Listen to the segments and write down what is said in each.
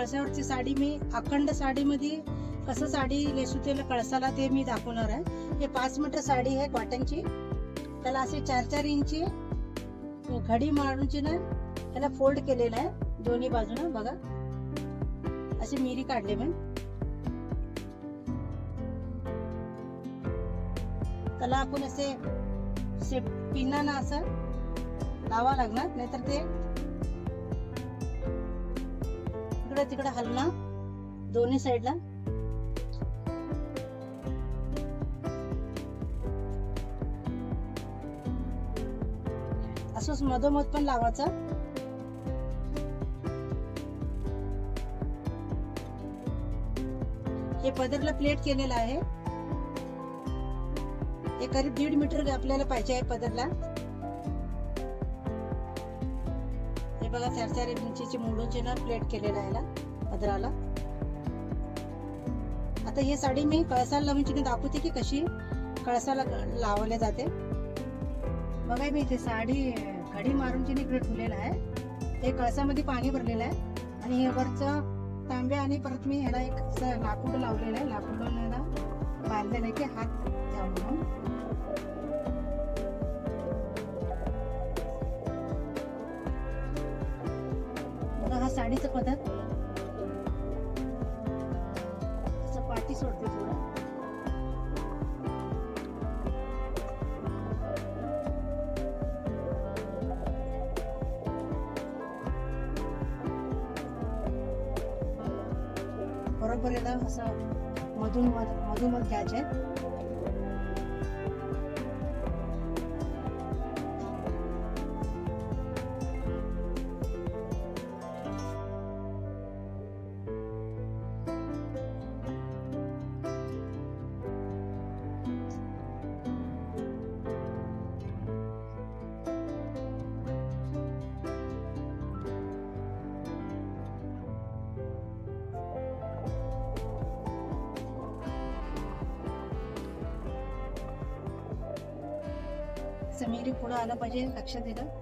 कळसावरची साडी मी अखंड साडीमध्ये कसं साडी नेसवते कळसाला ते मी दाखवणार आहे. हे 5 मीटर साडी आहे कॉटनची. त्याला असे 4-4 इंची घडी मारूनची ना त्याला फोल्ड केलेला आहे दोन्ही बाजूने. बघा अशी मिरी काढले मी. त्याला आपण असे पिनानं असं लावा लागणार, नाहीतर ते इकडे तिकडे हलणार दोन्ही साईडला. असंच मधोमध पण लावायचं. हे पदरला प्लेट केलेलं आहे. हे करीब 1.5 मीटर आपल्याला पाहिजे आहे पदरला. हे बघा 4-4 इंचीची मुंडूची ना प्लेट केलेला आहे पदराला. आता ही साडी मी कळसाला लावून दाखवते की कशी कळसाला लावले जाते. बघा मी इथे साडी घडी मारून इकडे ठेवलेला आहे. हे कळसामध्ये पाणी भरलेलं आहे आणि हे वरचं तांब्या आणि परत मी ह्याला एक लाकूड लावलेलं आहे. लाकूडला बांधलेलं आहे की हात द्या म्हणून. बघा हा साडीचा पदर असं पाठी सोडते थोडं. बरोबर याला असं मधून घ्यायचे. समिरी पुढे आला पाहिजे, लक्षात दिलं.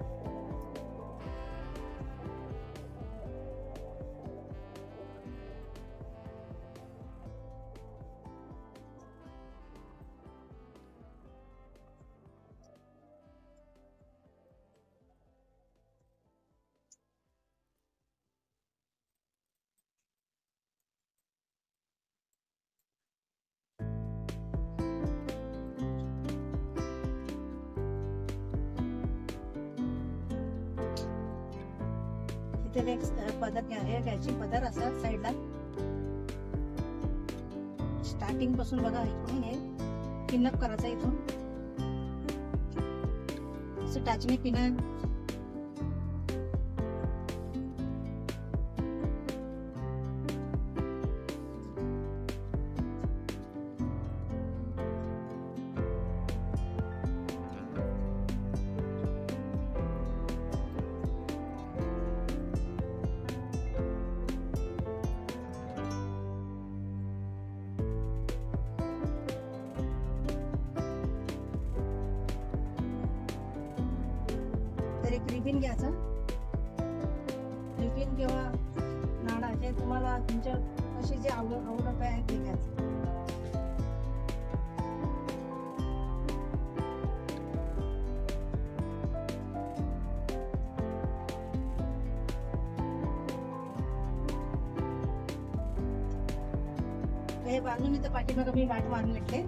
पदर घ्यायची. पदर असा साईडला स्टार्टिंग पासून बघा इथून हे पिनअप करायचं. इथून असं टाचणी पिना एक रिबिन घ्यायचं. रिबिन किंवा नाडा जे तुम्हाला तुमच्या कशी जे आवडत आहे ते घ्यायचं. हे बांधून इथं पाठीमागं मी वाट मारून घेतले.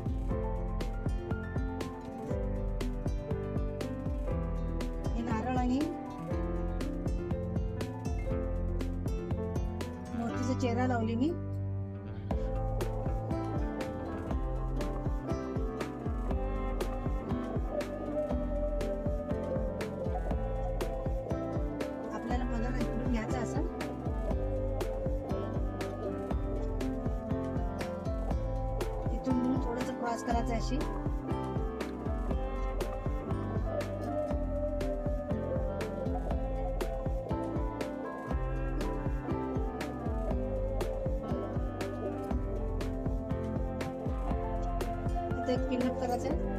आणि मोतीचा चेहरा लावली मी. आपल्याला पदर इकडून घ्यायचा असं. इथून थोडंसं क्रॉस करायचं अशी. एक पिनअप करायचं.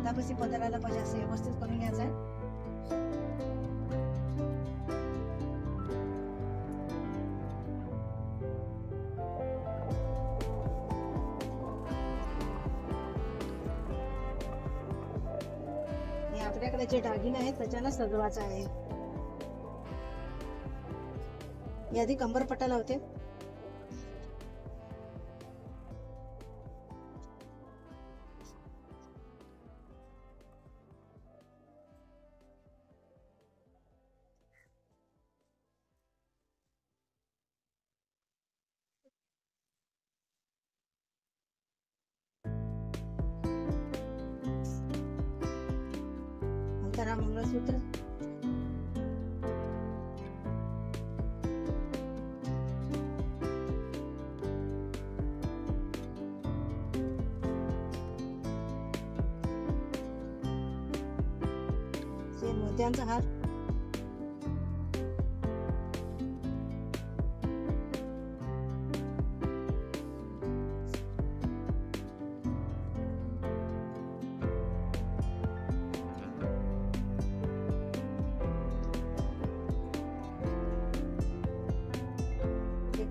पदापाशी पदराला पाहिजे असं व्यवस्थित करून घ्यायचं आहे. आपल्याकडे जे दागिने आहेत त्याच्यानं सजवायचं आहे. यादी कंबरपट्टा लावते. नंतर हा मंगळसूत्र, मोत्यांचा हार,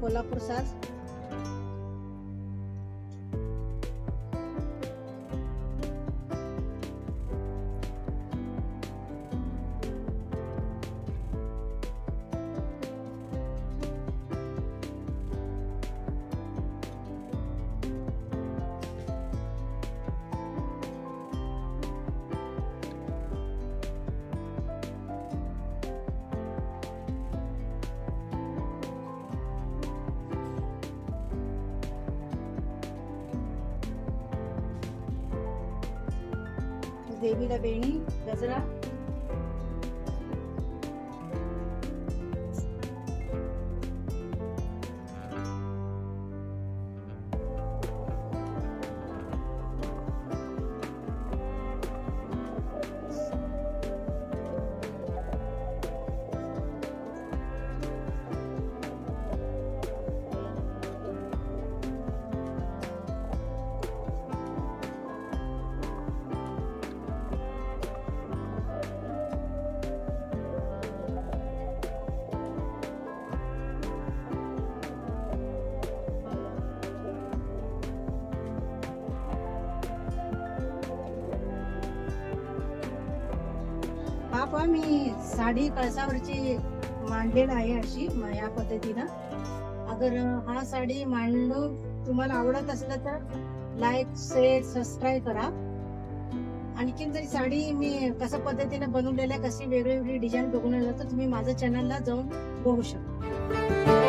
कोल्हापूर साज, देवीला बेणी, गजरा, हा पहा मी साडी कळसावरची मांडलेला आहे अशी या पद्धतीनं. अगर हा साडी मांडू तुम्हाला आवडत असलं तर लाईक, शेअर, सबस्क्राईब करा. आणखीन जरी साडी मी कशा पद्धतीने बनवलेल्या, कशी वेगवेगळी डिझाईन बघून आलं तर तुम्ही माझ्या चॅनलला जाऊन बघू शकता.